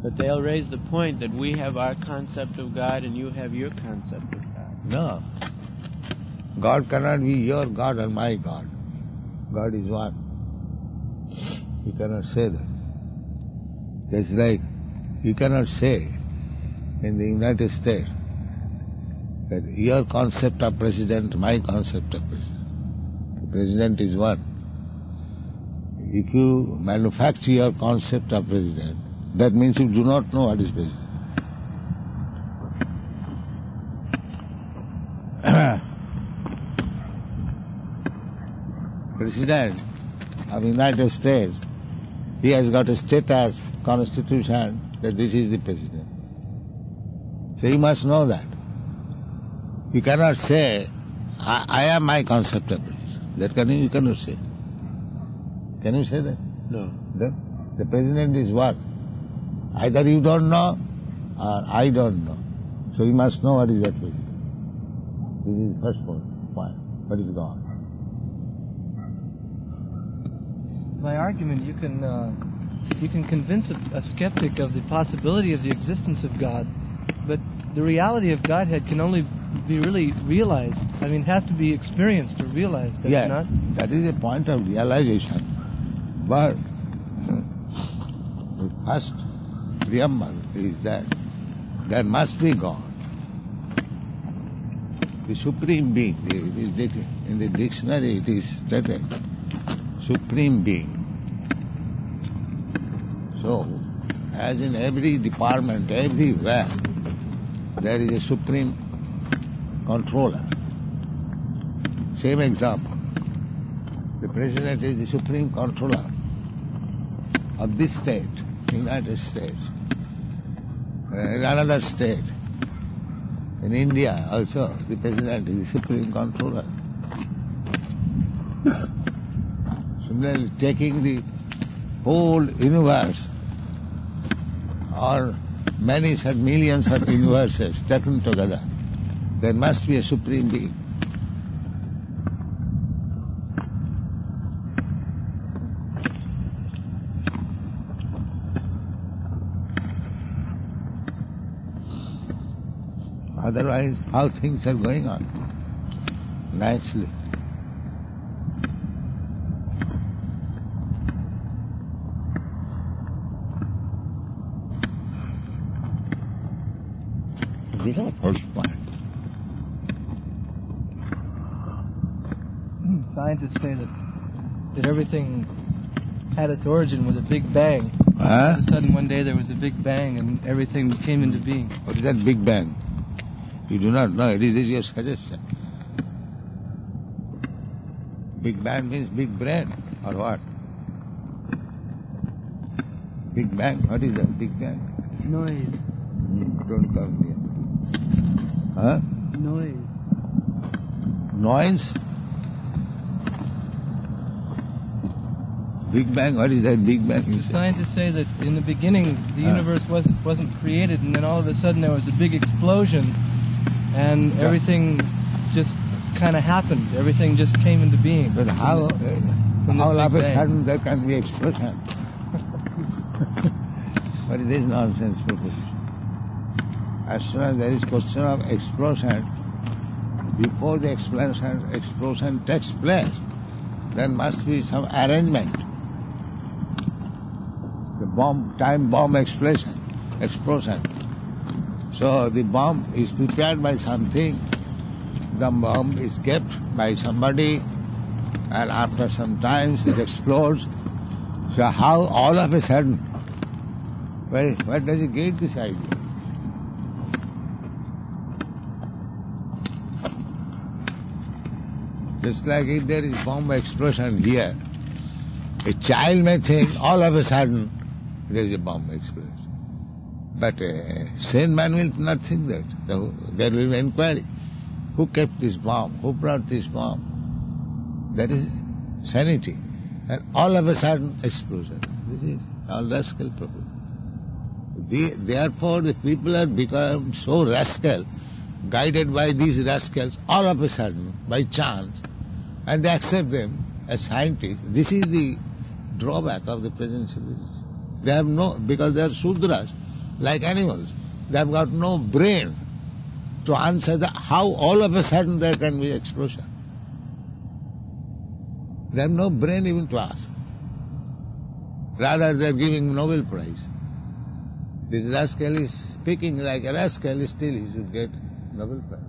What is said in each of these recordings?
But they'll raise the point that we have our concept of God and you have your concept of God. No. God cannot be your God or my God. God is one. You cannot say that. Just like you cannot say in the United States that your concept of president, my concept of president. The president is one. If you manufacture your concept of president, that means you do not know what is president. President of the United States, he has got a status, constitution, that this is the president. So you must know that. You cannot say, I am my concept of president. That you cannot say. Can you say that? No. The president is what? Either you don't know or I don't know. So you must know what is that president. This is the first point. What is God? By argument, you can convince a skeptic of the possibility of the existence of God, but the reality of Godhead can only be really realized. I mean, it has to be experienced or realized, does it not? That is a point of realization. But the first preamble is that there must be God. The Supreme Being. In the dictionary it is stated, Supreme Being. So, as in every department, everywhere, there is a Supreme Controller. Same example. The President is the Supreme Controller of this state, United States. In another state, in India also, the President is the Supreme Controller. Similarly, taking the whole universe, or many such millions of universes taken together, there must be a Supreme Being. Otherwise, how things are going on? Nicely. This is the first point. Scientists say that everything had its origin with a big bang. Huh? All of a sudden, one day there was a big bang and everything came into being. What is that big bang? You do not know. It is your suggestion. Big bang means big brain, or what? Big bang, what is that? Big bang? Noise. Don't come here. Huh? Noise. Noise? Big bang, what is that big bang? You say? Scientists say that in the beginning the universe wasn't created, and then all of a sudden there was a big explosion, and everything just kind of happened. Everything just came into being. But how all of a sudden there can be explosion? What is this nonsense proposition? As soon as there is question of explosion, before the explosion takes place, there must be some arrangement. The time bomb explosion. So the bomb is prepared by something, the bomb is kept by somebody, and after some time it explodes. So how all of a sudden, where does he get this idea? Just like if there is bomb explosion here, a child may think all of a sudden there is a bomb explosion. But a sane man will not think that. There will be inquiry. Who kept this bomb? Who brought this bomb? That is sanity. And all of a sudden, explosion. This is all rascal proposition. Therefore, the people have become so rascal, guided by these rascals, all of a sudden, by chance, and they accept them as scientists. This is the drawback of the present civilization. They have because they are Sudras. like animals. They have got no brain to answer how all of a sudden there can be explosion. They have no brain even to ask. Rather, they are giving Nobel Prize. This rascal is speaking like a rascal, still he should get Nobel Prize.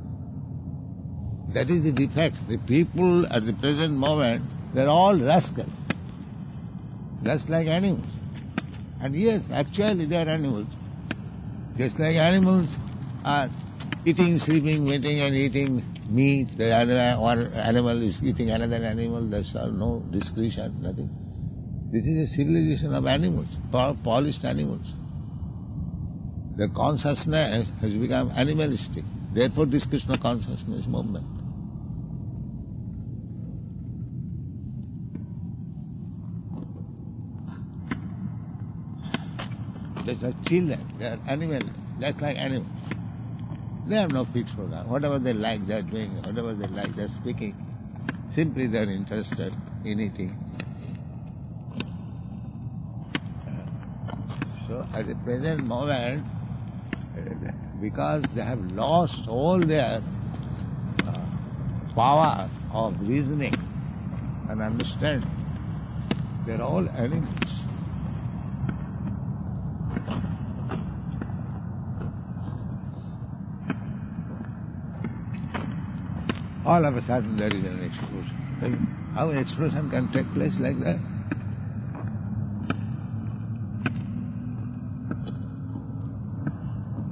That is the defect. The people at the present moment, they are all rascals, just like animals. And yes, actually they are animals. Just like animals are eating, sleeping, mating and eating meat, the other one animal is eating another animal, there's no discretion, nothing. This is a civilization of animals, polished animals. Their consciousness has become animalistic. Therefore this Krishna consciousness movement. They are children, they are animals, just like animals. They have no fixed program. Whatever they like, they are doing. Whatever they like, they are speaking. Simply they are interested in eating. So at the present moment, because they have lost all their power of reasoning and understanding, they are all animals. All of a sudden there is an explosion. How an explosion can take place like that?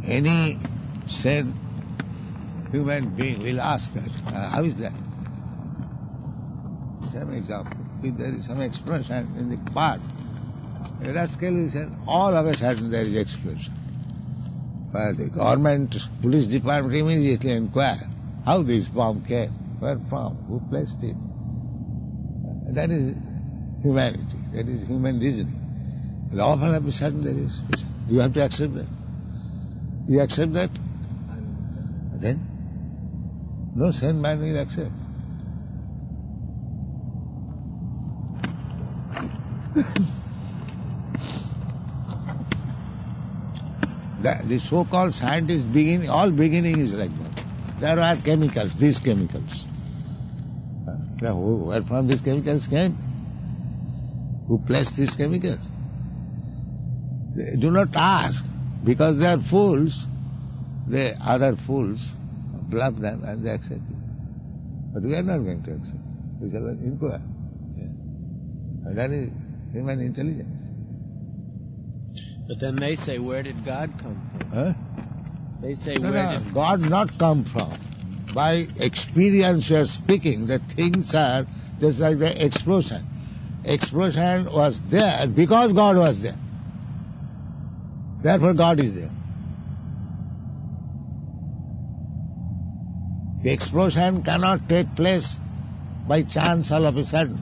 Any sane human being will ask that, how is that? Some example. If there is some explosion in the park, a rascal will say, all of a sudden there is explosion. But the government, police department immediately inquire how this bomb came, where from, who placed it. That is humanity, that is human reasoning. And all of a sudden there is explosion. You have to accept that. You accept that? Then no sane man will accept. The so-called scientists all beginning is like that. There are chemicals, these chemicals. Where from these chemicals came? Who placed these chemicals? They do not ask, because they are fools. The other fools bluff them and they accept it. But we are not going to accept. We shall inquire. Yeah. And that is human intelligence. But then they say, where did God come from? Huh? They say, No, where did God not come from? By experience you are speaking, the things are just like the explosion. Explosion was there because God was there. Therefore God is there. The explosion cannot take place by chance all of a sudden.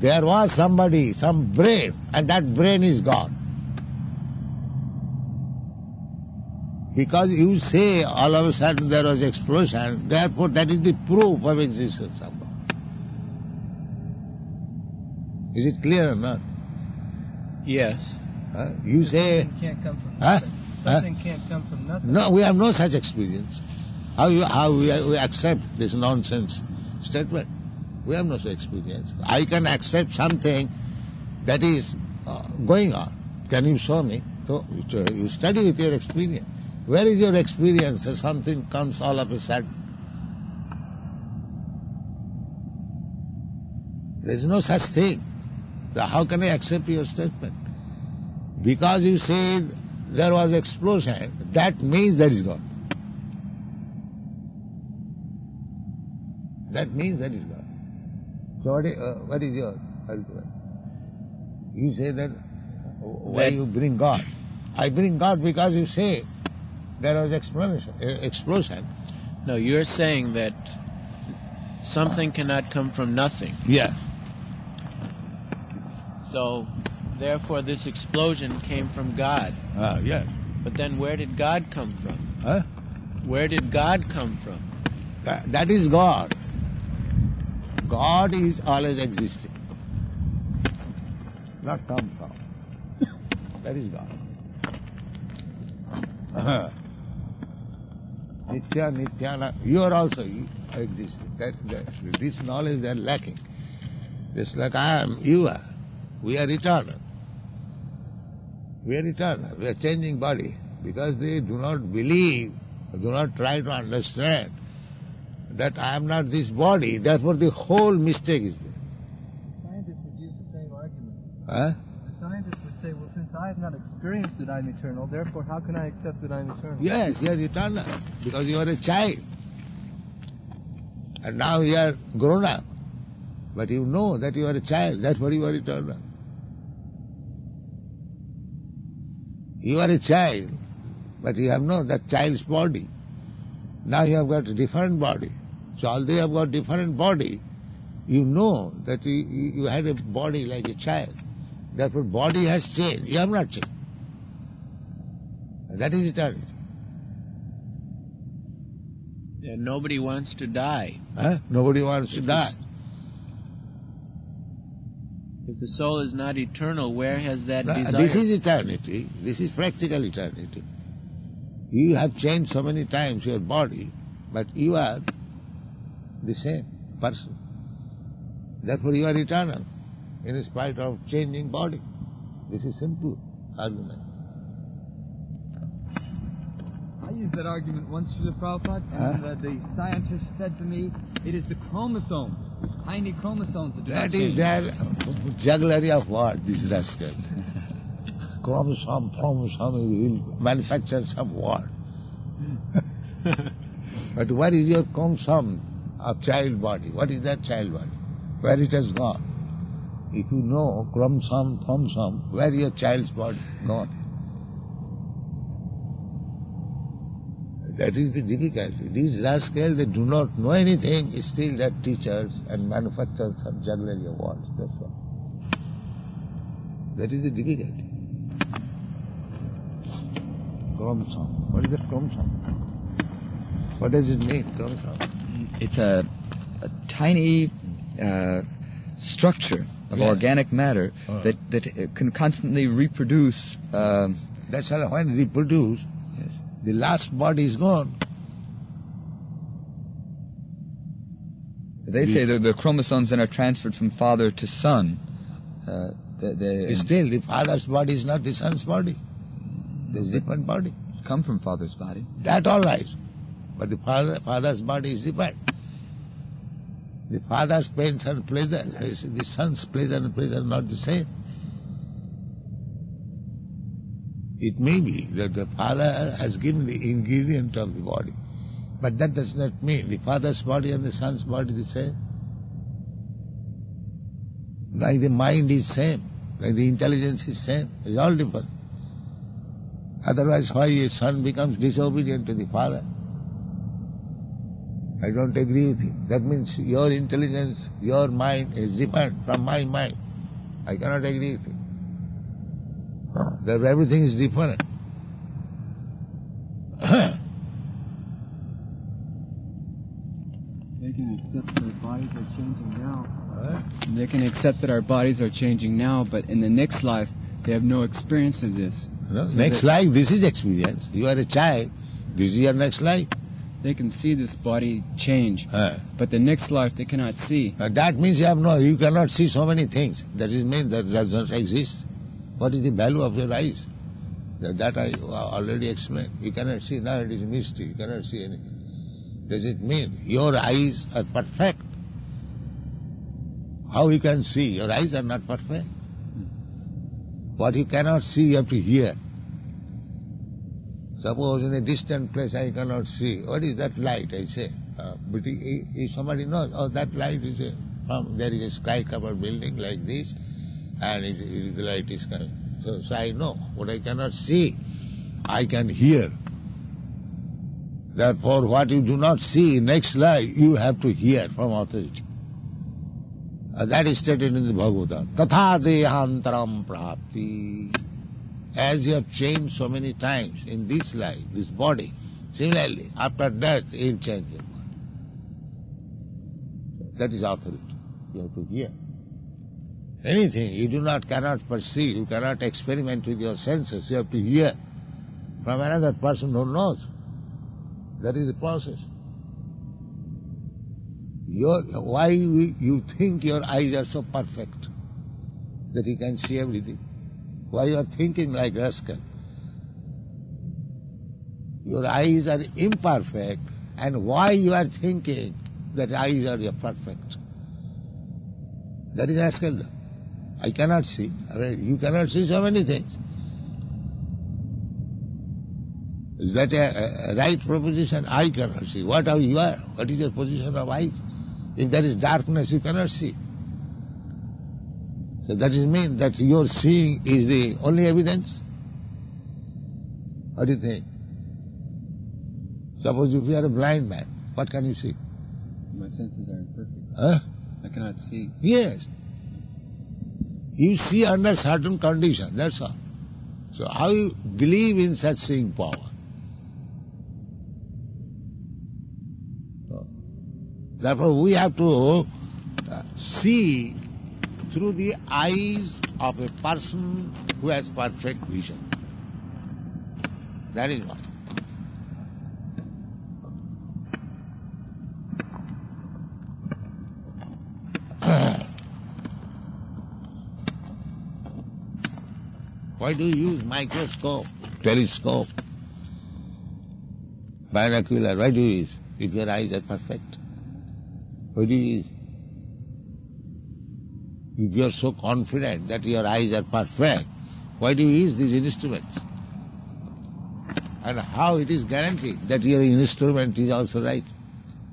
There was somebody, some brain, and that brain is God. Because you say all of a sudden there was explosion, therefore that is the proof of existence of God. Is it clear or not? Yes. You say... Something can't come from nothing. Something can't come from nothing. No, we have no such experience. How we accept this nonsense statement? We have no such experience. I can accept something that is going on. Can you show me? So you study with your experience. Where is your experience that something comes all of a sudden? There is no such thing. So how can I accept your statement? Because you say there was explosion, that means there is God. That means there is God. So what is your argument? You say that, why you bring God? I bring God because you say there was explosion. No, you're saying that something cannot come from nothing. Yeah. So, therefore, this explosion came from God. Yeah. But then where did God come from? Huh? Where did God come from? That is God. God is always existing. Not come from. That is God. Nitya, Nityana, you are also existing. This knowledge they are lacking. Just like I am, you are. We are eternal. We are eternal. We are changing body. Because they do not believe, do not try to understand that I am not this body, therefore the whole mistake is there. Scientists would use the same argument. Huh? The scientists would say, well, since I have not experienced that I'm eternal, therefore how can I accept that I'm eternal? Yes, you are eternal, because you are a child. And now you are grown up. But you know that you are a child, therefore you are eternal. You are a child, but you have no that child's body. Now you have got a different body. So although you have got different body, you know that you had a body like a child. Therefore body has changed. You have not changed. That is eternity. And nobody wants to die. Huh? Nobody wants to die. If the soul is not eternal, where has that desire? This is eternity. This is practical eternity. You have changed so many times your body, but you are the same person. Therefore you are eternal, in spite of changing body. This is simple argument. I used that argument once, Srila Prabhupada, and the scientist said to me, it is the chromosomes, tiny chromosomes that do not That is change. their jugglery of what, this rascal. Chromosome, he will manufacture some word. But what is your chromosome of child body? What is that child body? Where it has gone? If you know chromosome, where your child's body gone? That is the difficulty. These rascals, they do not know anything, still they are teachers and manufacture some jugglery of words, that's all. That is the difficulty. Chromosome. What is that chromosome? What does it mean, chromosome? It's a tiny structure of organic matter that can constantly reproduce. That's how when reproduce, the last body is gone. They say that the chromosomes then are transferred from father to son. Still, the father's body is not the son's body. There's a different body. Come from father's body. That all right. But the father's body is different. The father's pains and pleasure, the son's pleasure and pleasure are not the same. It may be that the father has given the ingredient of the body, but that does not mean the father's body and the son's body the same. Like the mind is same, like the intelligence is same, it's all different. Otherwise, why a son becomes disobedient to the father? I don't agree with him. That means your intelligence, your mind is different from my mind. I cannot agree with him. That everything is different. They can accept that our bodies are changing now. They can accept that our bodies are changing now, but in the next life, they have no experience of this. No, next life, this is experience. You are a child, this is your next life. They can see this body change, but the next life they cannot see. That means you cannot see so many things. That is means that does not exist. What is the value of your eyes? That I already explained. You cannot see, now it is mystery, you cannot see anything. Does it mean your eyes are perfect? How you can see? Your eyes are not perfect. What you cannot see, you have to hear. Suppose in a distant place I cannot see. What is that light, I say? But if somebody knows, that light is there is a sky-covered building like this, and the light is coming. So I know. What I cannot see, I can hear. Therefore, what you do not see, next life, you have to hear from authority. That is stated in the Bhagavatam. Tatha dehantaram prapti. As you have changed so many times in this life, this body, similarly, after death, you will change your body. That is authority. You have to hear. Anything you cannot perceive, you cannot experiment with your senses, you have to hear. from another person who knows. That is the process. Why you think your eyes are so perfect that you can see everything? Why you are thinking like rascal? Your eyes are imperfect, and why you are thinking that eyes are perfect? That is rascal. I cannot see. You cannot see so many things. Is that a right proposition? I cannot see. What are you are? What is your position of eyes? If there is darkness, you cannot see. So that is mean that your seeing is the only evidence? What do you think? Suppose if you are a blind man, what can you see? My senses are imperfect. Huh? I cannot see. Yes. You see under certain conditions, that's all. So how you believe in such seeing power? So, therefore we have to see through the eyes of a person who has perfect vision. That is what. Why do you use microscope, telescope, binocular? Why do you use if your eyes are perfect? Why do you use? If you are so confident that your eyes are perfect, why do you use these instruments? And how it is guaranteed that your instrument is also right?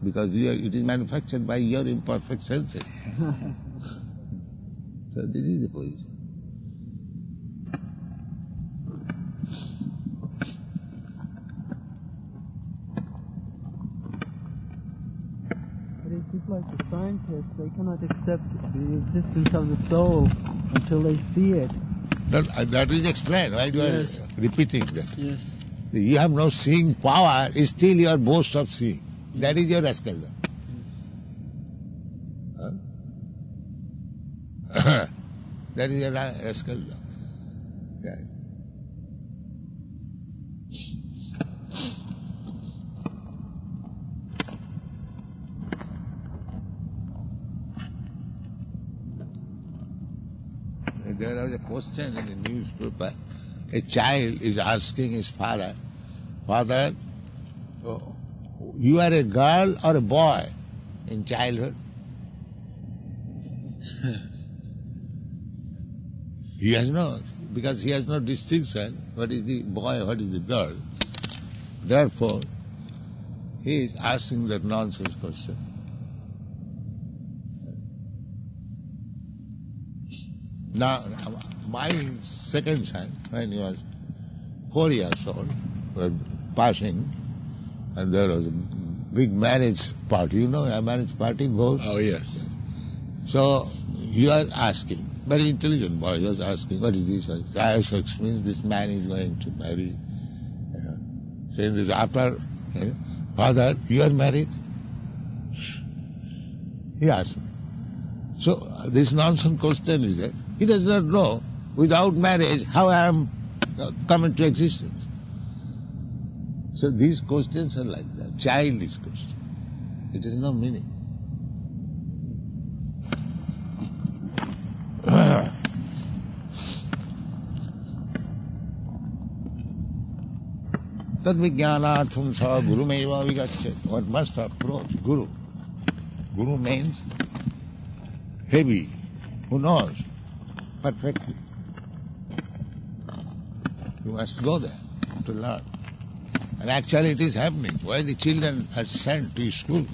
Because it is manufactured by your imperfect senses. So this is the position. Just like the scientists, they cannot accept the existence of the soul until they see it. That is explained. Why do Yes. I repeating that? Yes. You have no seeing power, is still your boast of seeing. That is your rascal. Huh? That is your rascal. Yeah. There was a question in the newspaper. A child is asking his father, "Father, you are a girl or a boy in childhood?" He has no, because he has no distinction, what is the boy, what is the girl. Therefore, he is asking that nonsense question. Now, my second son, when he was 4 years old, was passing, and there was a big marriage party. You know a marriage party goes? Oh, yes. So he was asking, very intelligent boy, he was asking, what is this? Sex means this man is going to marry. Saying this after, father, you are married? He asked. So this nonsense question is that he does not know, without marriage, how I am come into existence. So these questions are like that, childish questions. It has no meaning. Tad vijnanatham sa guru meva vigachyate. One must approach guru. Guru means heavy, who knows perfectly. You must go there to learn. And actually it is happening. Why the children are sent to school?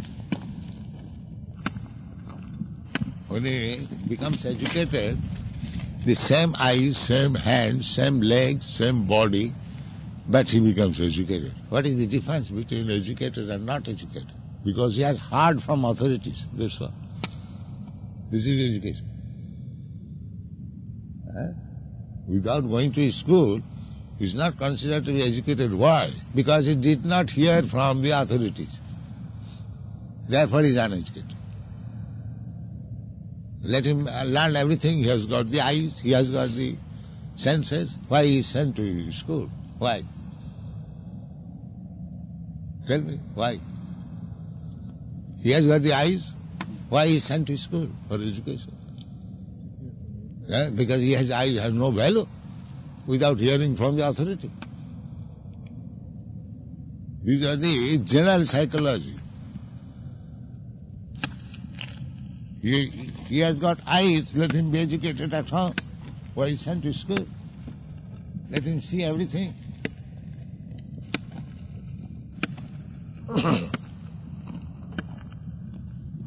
When he becomes educated, the same eyes, same hands, same legs, same body, but he becomes educated. What is the difference between educated and not educated? Because he has heard from authorities, that's all. This is education. Without going to school, he is not considered to be educated. Why? Because he did not hear from the authorities. Therefore he is uneducated. Let him learn everything. He has got the eyes, he has got the senses. Why he is sent to school? Why? Tell me, why? He has got the eyes. Why he is sent to school for education? Yeah, because he has eyes, has no value without hearing from the authority. These are the general psychology. He has got eyes, let him be educated at home. Why he is sent to school? Let him see everything.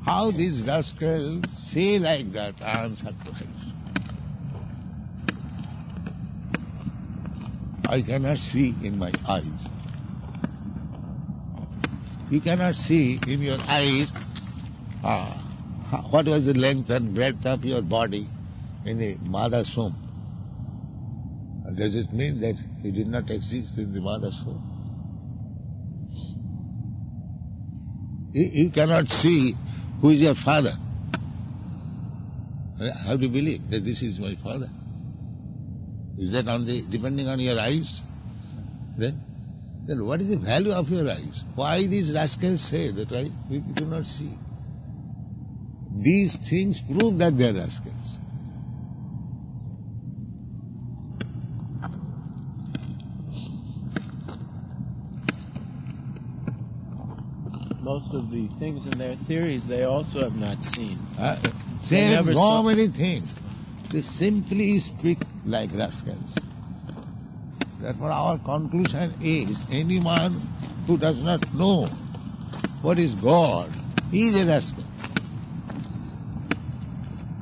How these rascals say like that, I am surprised. I cannot see in my eyes. You cannot see in your eyes what was the length and breadth of your body in the mother's womb. Does it mean that you did not exist in the mother's womb? You cannot see who is your father. How do you believe that this is my father? Is that depending on your eyes? Then what is the value of your eyes? Why these rascals say that we do not see? These things prove that they are rascals. Most of the things in their theories they also have not seen. They have so many things. They simply speak like rascals. Therefore our conclusion is, anyone who does not know what is God, he is a rascal.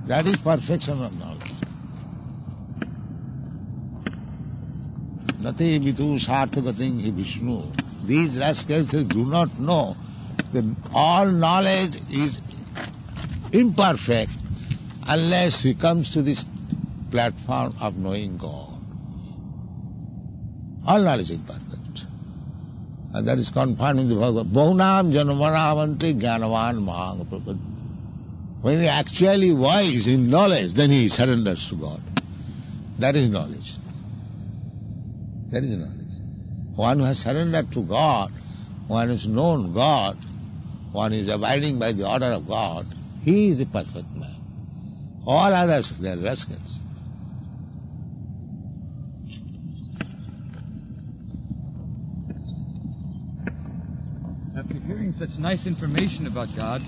That is perfection of knowledge. Nati vidu sarthagating hi Vishnu. These rascals do not know that all knowledge is imperfect unless he comes to this platform of knowing God. All knowledge is imperfect. And that is confirmed in the Bhagavad. Bahunam janamanavanti jnanavan mahang prapad. When he actually wise in knowledge, then he surrenders to God. That is knowledge. That is knowledge. One who has surrendered to God, one who has known God, one is abiding by the order of God, he is the perfect man. All others, they are rascals. After hearing such nice information about God,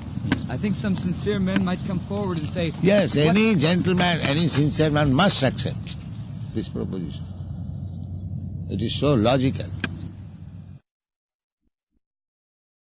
I think some sincere men might come forward and say... Yes, any gentleman, any sincere man must accept this proposition. It is so logical.